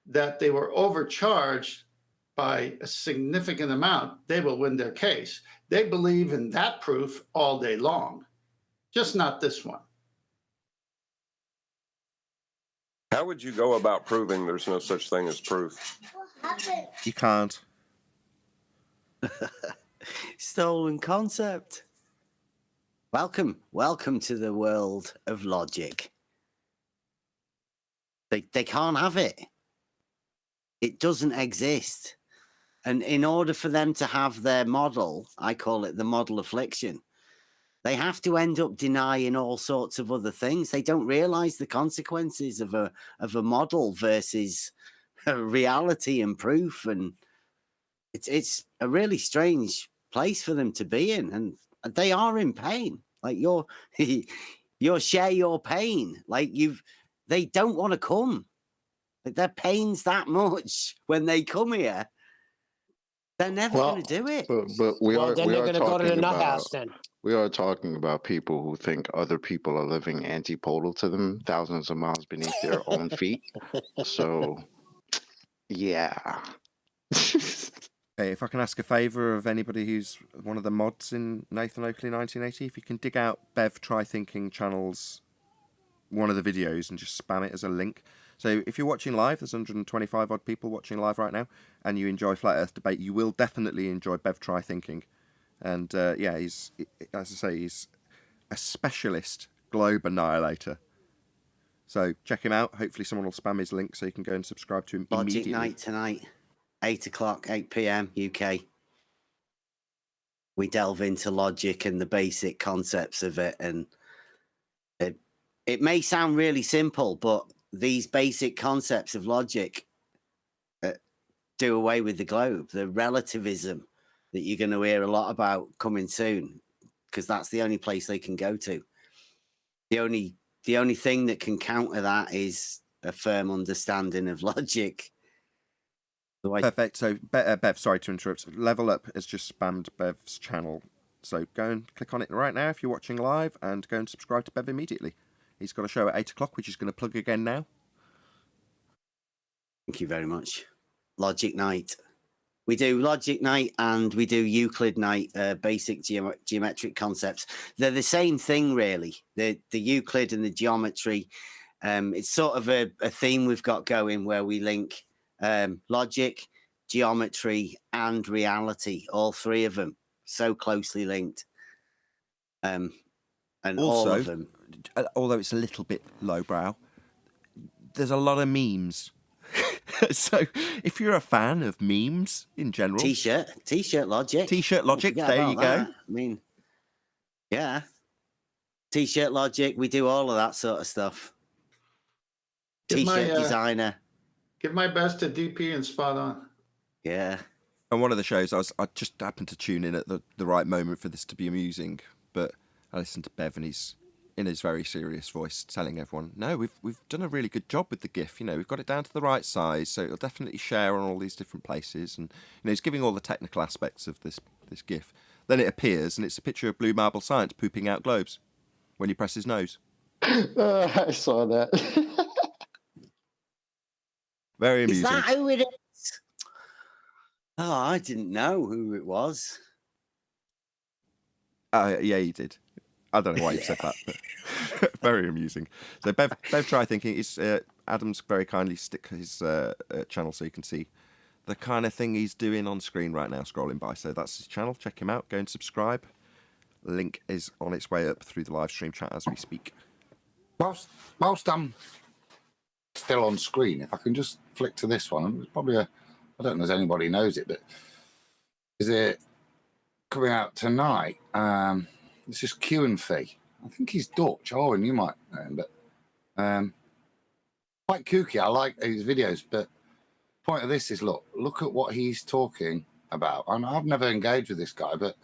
that they were overcharged by a significant amount, they will win their case. They believe in that proof all day long, just not this one.
How would you go about proving there's no such thing as proof?
You can't.
Stolen concept. Welcome to the world of logic. They can't have it. It doesn't exist. And in order for them to have their model, I call it the model affliction, they have to end up denying all sorts of other things. They don't realize the consequences of a model versus reality and proof. And it's a really strange place for them to be in. And they are in pain. Like you're share your pain. Like they don't want to come. Like their pain's that much when they come here. They're never going to do it.
But we are
Then they're going to go to the
talking
nut
about
house then.
we are talking about people who think other people are living antipodal to them, thousands of miles beneath their own feet. So, yeah.
Hey, if I can ask a favour of anybody who's one of the mods in Nathan Oakley 1980, if you can dig out Bev Try Thinking channel's one of the videos and just spam it as a link. So if you're watching live, there's 125 odd people watching live right now, and you enjoy Flat Earth Debate, you will definitely enjoy Bev Try Thinking. And yeah, he's, as I say, he's a specialist globe annihilator. So check him out. Hopefully someone will spam his link so you can go and subscribe to him
Logic
immediately.
night tonight, 8 o'clock, 8 p.m. UK. We delve into logic and the basic concepts of it. And it may sound really simple, but these basic concepts of logic do away with the globe. The relativism that you're going to hear a lot about coming soon, because that's the only place they can go to. The only thing that can counter that is a firm understanding of logic.
Perfect. So, Bev, sorry to interrupt. Level Up has just spammed Bev's channel. So go and click on it right now if you're watching live, and go and subscribe to Bev immediately. He's got a show at 8 o'clock, which he's going to plug again now.
Thank you very much. Logic night. We do Logic night and we do Euclid night, basic geometric concepts. They're the same thing, really. The Euclid and the geometry. It's sort of a theme we've got going where we link logic, geometry, and reality, all three of them, so closely linked. And
Also,
all of them.
Although it's a little bit lowbrow, there's a lot of memes. So if you're a fan of memes in general,
T-shirt logic.
T-shirt logic, there you go.
That. I mean, yeah. T-shirt logic, we do all of that sort of stuff. T-shirt designer.
Give my best to DP and spot on.
Yeah.
On one of the shows, I just happened to tune in at the right moment for this to be amusing, but I listened to Bev and he's in his very serious voice telling everyone, no, we've done a really good job with the GIF. You know, we've got it down to the right size, so it'll definitely share on all these different places. And you know, he's giving all the technical aspects of this GIF. Then it appears, and it's a picture of Blue Marble Science pooping out globes when you press his nose.
I saw that.
Very amusing.
Is that who it is? Oh, I didn't know who it was.
Yeah, you did. I don't know why you said that, but very amusing. So Bev Try Thinking is Adam's very kindly stick his channel so you can see the kind of thing he's doing on screen right now, scrolling by. So that's his channel. Check him out. Go and subscribe. Link is on its way up through the live stream chat as we speak.
whilst I'm still on screen, if I can just flick to this one, it's probably I don't know if anybody knows it, but is it coming out tonight? This is Q and Fee. I think he's Dutch. Oh, and you might know him, but quite kooky. I like his videos, but the point of this is look at what he's talking about. And I've never engaged with this guy, but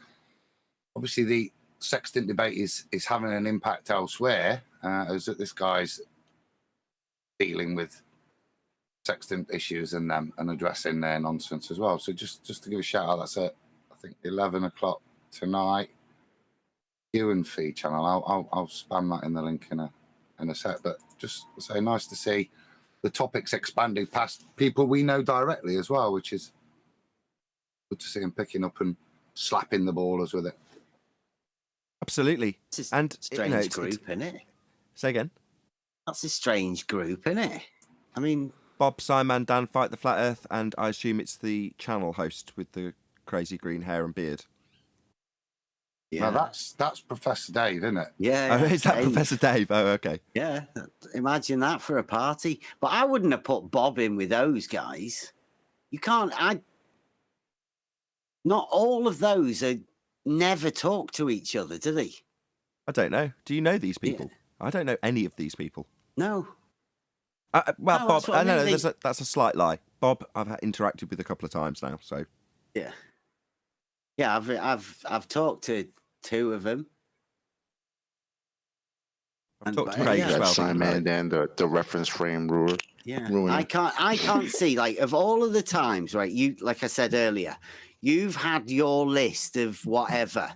obviously the sextant debate is having an impact elsewhere, as that this guy's dealing with sextant issues and addressing their nonsense as well. So just to give a shout out, that's at I think 11 o'clock tonight. Q and Fee channel. I'll spam that in the link in a sec. But just say nice to see the topics expanding past people we know directly as well, which is good to see him picking up and slapping the ballers with it.
Absolutely.
It's
And
a strange group, isn't it?
Say again.
That's a strange group, isn't it? I mean,
Bob, Simon, Dan fight the flat Earth, and I assume it's the channel host with the crazy green hair and beard.
yeah,
Now that's Professor Dave, isn't it?
yeah.
Oh, is that
Dave.
Professor Dave? Oh, okay.
Yeah, imagine that for a party. But I wouldn't have put Bob in with those guys. You can't. Not all of those never talk to each other, do they?
I don't know. Do you know these people? I don't know any of these people.
No.
Well,
No,
Bob,
that's what I
no,
mean,
that's a slight lie. Bob, I've interacted with a couple of times now, so
Yeah. Yeah, I've talked to two of them.
I've talked to
And-
Craig
yeah.
as well.
That
thinking about
Simon
it.
and the reference frame ruler.
Yeah,
Ruin
I
it.
can't see, like, of all of the times, right? You, like I said earlier, you've had your list of whatever,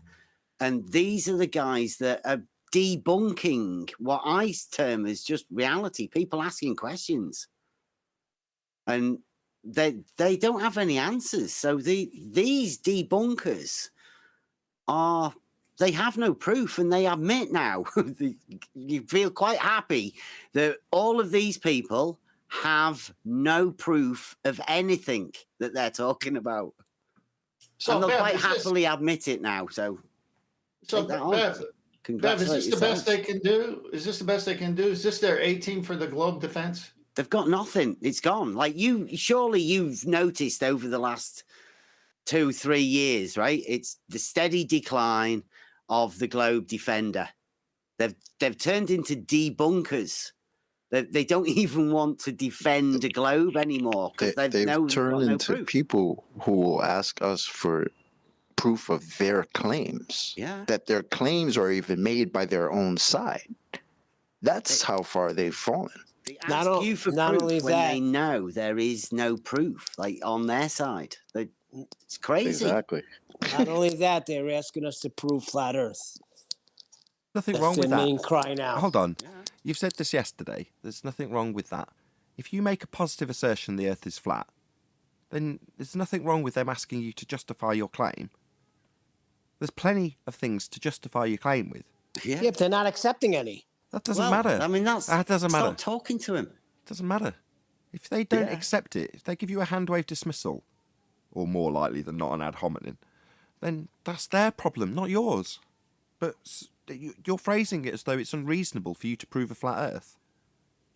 and these are the guys that are debunking what I term as just reality. People asking questions, and they don't have any answers. So these debunkers they have no proof, and they admit now. You feel quite happy that all of these people have no proof of anything that they're talking about.
So,
And they'll
Bev,
quite
is this-
happily admit it now. So
so
take that on.
Bev, is
congratulate
this the best
yourselves.
they can do? Is this the best they can do? Is this their A team for the globe defense?
They've got nothing. It's gone. Like surely you've noticed over the last 2-3 years, right? It's the steady decline of the Globe Defender. They've turned into debunkers. They don't even want to defend a globe anymore because
They've
got
turned
no
into
proof.
people who will ask us for proof of their claims.
Yeah.
That their claims are even made by their own side. That's how far they've fallen.
They
Not
ask
o-
you for
not
proof
only
when they
that-
know there is no proof, like on their side. It's crazy.
Exactly.
Not only that, they're asking us to prove flat Earth.
Nothing
That's
wrong
their
with that.
main cry now.
Hold on.
Yeah.
You've said this yesterday. There's nothing wrong with that. If you make a positive assertion the Earth is flat, then there's nothing wrong with them asking you to justify your claim. There's plenty of things to justify your claim with.
Yeah.
Yeah, but they're not accepting any.
That doesn't
Well,
matter.
I mean, that
doesn't
stop
matter.
talking to him.
It doesn't matter. If they don't
Yeah.
accept it, if they give you a hand wave dismissal, or more likely than not an ad hominem, then that's their problem, not yours. But you're phrasing it as though it's unreasonable for you to prove a flat Earth.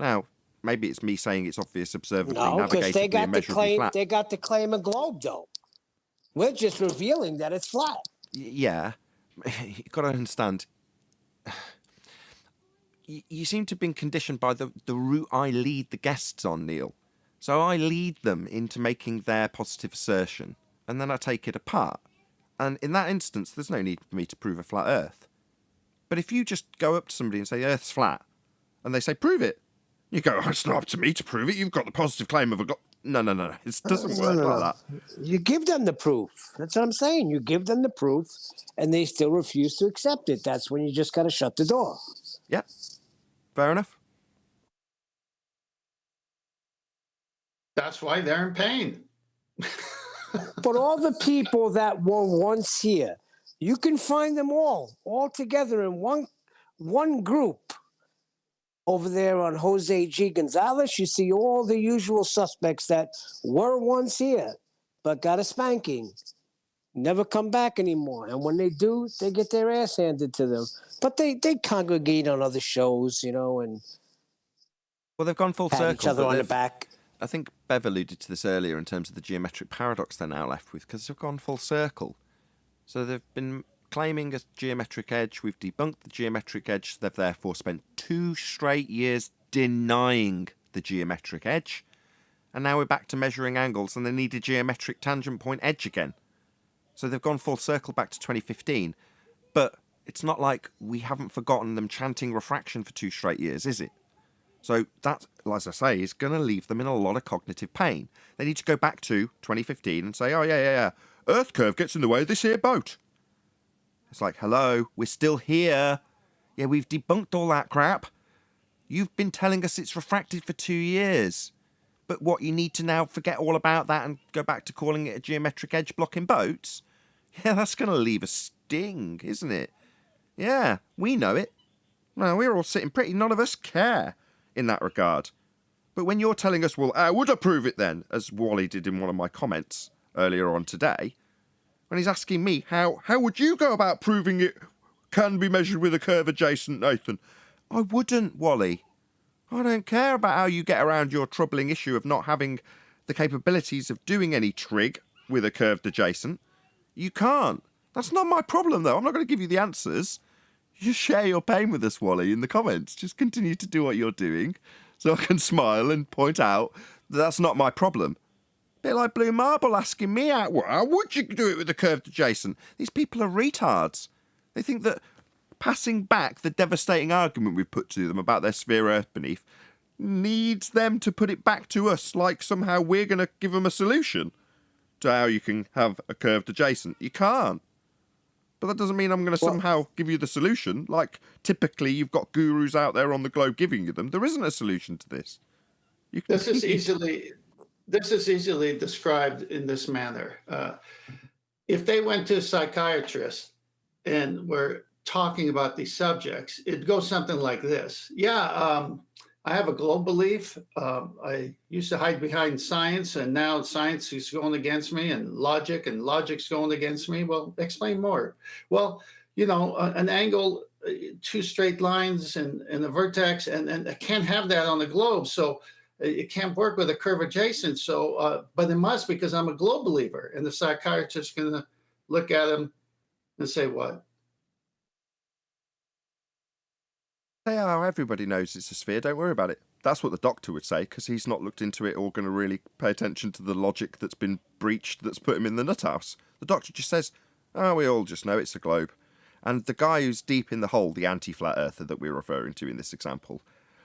Now, maybe it's me saying it's obvious, observably,
No, because they
navigatably,
got the
immeasurably
claim.
flat.
They got the claim a globe, though. We're just revealing that it's flat.
Yeah, you've got to understand. You seem to have been conditioned by the route I lead the guests on, Neil. So I lead them into making their positive assertion, and then I take it apart. And in that instance, there's no need for me to prove a flat Earth. But if you just go up to somebody and say, the Earth's flat, and they say, prove it, you go, oh, it's not up to me to prove it, you've got the positive claim of a God. No, it doesn't work like that.
You give them the proof. That's what I'm saying. You give them the proof, and they still refuse to accept it. That's when you just got to shut the door.
Yeah, fair enough.
That's why they're in pain.
But all the people that were once here, you can find them all together in one group. Over there on Jose G. Gonzalez, you see all the usual suspects that were once here, but got a spanking. never come back anymore. And when they do, they get their ass handed to them. But they congregate on other shows, you know, and
Well, they've gone full
pat
circle.
each other
but
on the
they've-
back.
I think Bev alluded to this earlier in terms of the geometric paradox they're now left with, because they've gone full circle. So they've been claiming a geometric edge. We've debunked the geometric edge. They've therefore spent 2 straight years denying the geometric edge. And now we're back to measuring angles, and they need a geometric tangent point edge again. So they've gone full circle back to 2015. But it's not like we haven't forgotten them chanting refraction for 2 straight years, is it? So that, as I say, is going to leave them in a lot of cognitive pain. They need to go back to 2015 and say, oh, yeah, Earth curve gets in the way of this here boat. It's like, hello, we're still here. Yeah, we've debunked all that crap. You've been telling us it's refracted for 2 years. But what, you need to now forget all about that and go back to calling it a geometric edge blocking boats? Yeah, that's going to leave a sting, isn't it? Yeah, we know it. Well, we're all sitting pretty. None of us care in that regard. But when you're telling us, well, I would approve it then, as Wally did in one of my comments earlier on today, when he's asking me, how would you go about proving it can be measured with a curve adjacent, Nathan? I wouldn't, Wally. I don't care about how you get around your troubling issue of not having the capabilities of doing any trig with a curved adjacent. You can't. That's not my problem, though. I'm not going to give you the answers. You share your pain with us, Wally, in the comments. Just continue to do what you're doing so I can smile and point out that that's not my problem. Bit like Blue Marble asking me out, well, how would you do it with a curved adjacent? These people are retards. They think that passing back the devastating argument we've put to them about their sphere Earth beneath needs them to put it back to us like somehow we're going to give them a solution to how you can have a curved adjacent. You can't. But that doesn't mean I'm going to somehow give you the solution. Like, typically, you've got gurus out there on the globe giving you them. There isn't a solution to this.
This is easily described in this manner. If they went to a psychiatrist and were talking about these subjects, it goes something like this. Yeah, I have a globe belief. I used to hide behind science, and now science is going against me, and logic's going against me. Well, explain more. Well, you know, an angle, 2 straight lines and a vertex, and I can't have that on the globe. So it can't work with a curve adjacent. So, but it must, because I'm a globe believer. And the psychiatrist is going to look at him and say, what?
Say, oh, everybody knows it's a sphere, don't worry about it. That's what the doctor would say, because he's not looked into it or going to really pay attention to the logic that's been breached that's put him in the nut house. The doctor just says, oh, we all just know it's a globe. And the guy who's deep in the hole, the anti-flat earther that we're referring to in this example,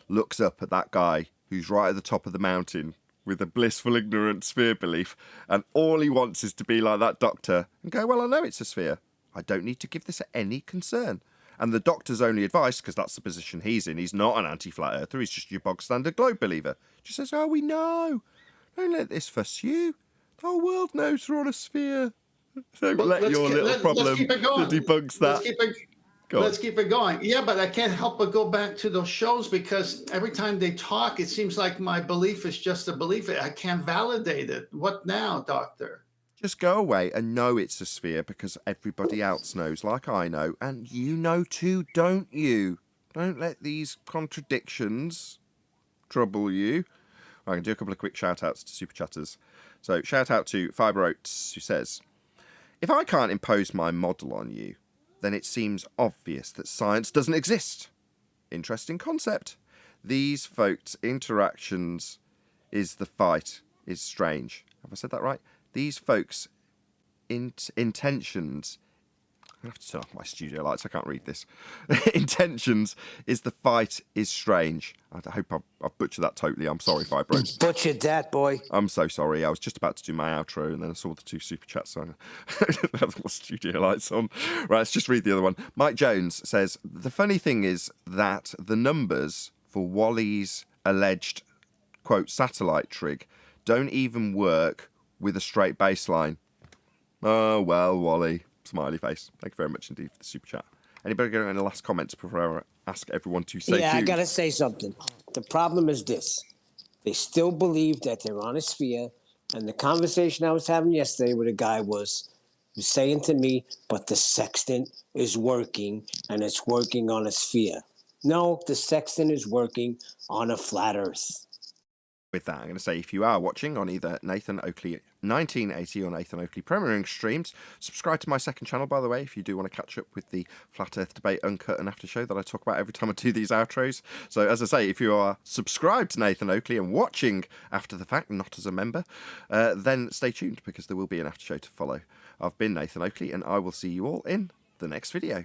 looks up at that guy who's right at the top of the mountain with a blissful ignorant sphere belief, and all he wants is to be like that doctor and go, well, I know it's a sphere. I don't need to give this any concern. And the doctor's only advice, because that's the position he's in, he's not an anti-flat earther, he's just your bog standard globe believer. Just says, oh, we know. Don't let this fuss you. The whole world knows we're on a sphere. Don't let your little problem that debunks that.
Let's keep it going. Yeah, but I can't help but go back to those shows, because every time they talk, it seems like my belief is just a belief. I can't validate it. What now, doctor?
Just go away and know it's a sphere, because everybody else knows, like I know, and you know too, don't you? Don't let these contradictions trouble you. I can do a couple of quick shout-outs to Super Chatters. So, shout-out to Fibre Oats, who says, if I can't impose my model on you, then it seems obvious that science doesn't exist. Interesting concept. These folks' interactions is the fight is strange. Have I said that right? These folks' intentions... I have to turn off my studio lights, I can't read this. Intentions is the fight is strange. I hope I've butchered that totally. I'm sorry, Vibro.
Butchered that, boy.
I'm so sorry. I was just about to do my outro and then I saw the 2 super chats, so I have my studio lights on. Right, let's just read the other one. Mike Jones says, the funny thing is that the numbers for Wally's alleged, quote, satellite trig don't even work with a straight baseline. Oh, well, Wally. Smiley face. Thank you very much indeed for the super chat. Anybody got any last comments before I ask everyone to say
I got to say something. The problem is this. They still believe that they're on a sphere, and the conversation I was having yesterday with a guy was, You're saying to me, but the sextant is working, and it's working on a sphere. No, the sextant is working on a flat Earth.
With that, I'm going to say if you are watching on either Nathan Oakley 1980 or Nathan Oakley Premiering streams, subscribe to my second channel, by the way, if you do want to catch up with the Flat Earth Debate Uncut and After Show that I talk about every time I do these outros. So, as I say, if you are subscribed to Nathan Oakley and watching after the fact, not as a member, then stay tuned because there will be an after show to follow. I've been Nathan Oakley, and I will see you all in the next video.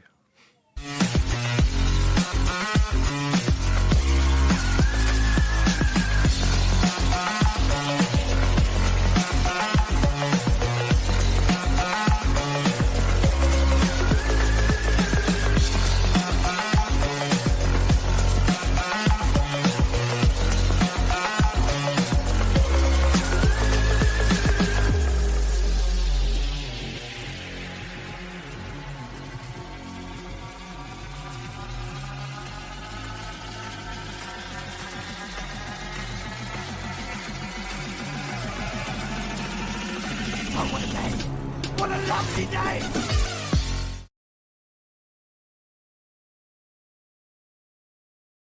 What a lovely day!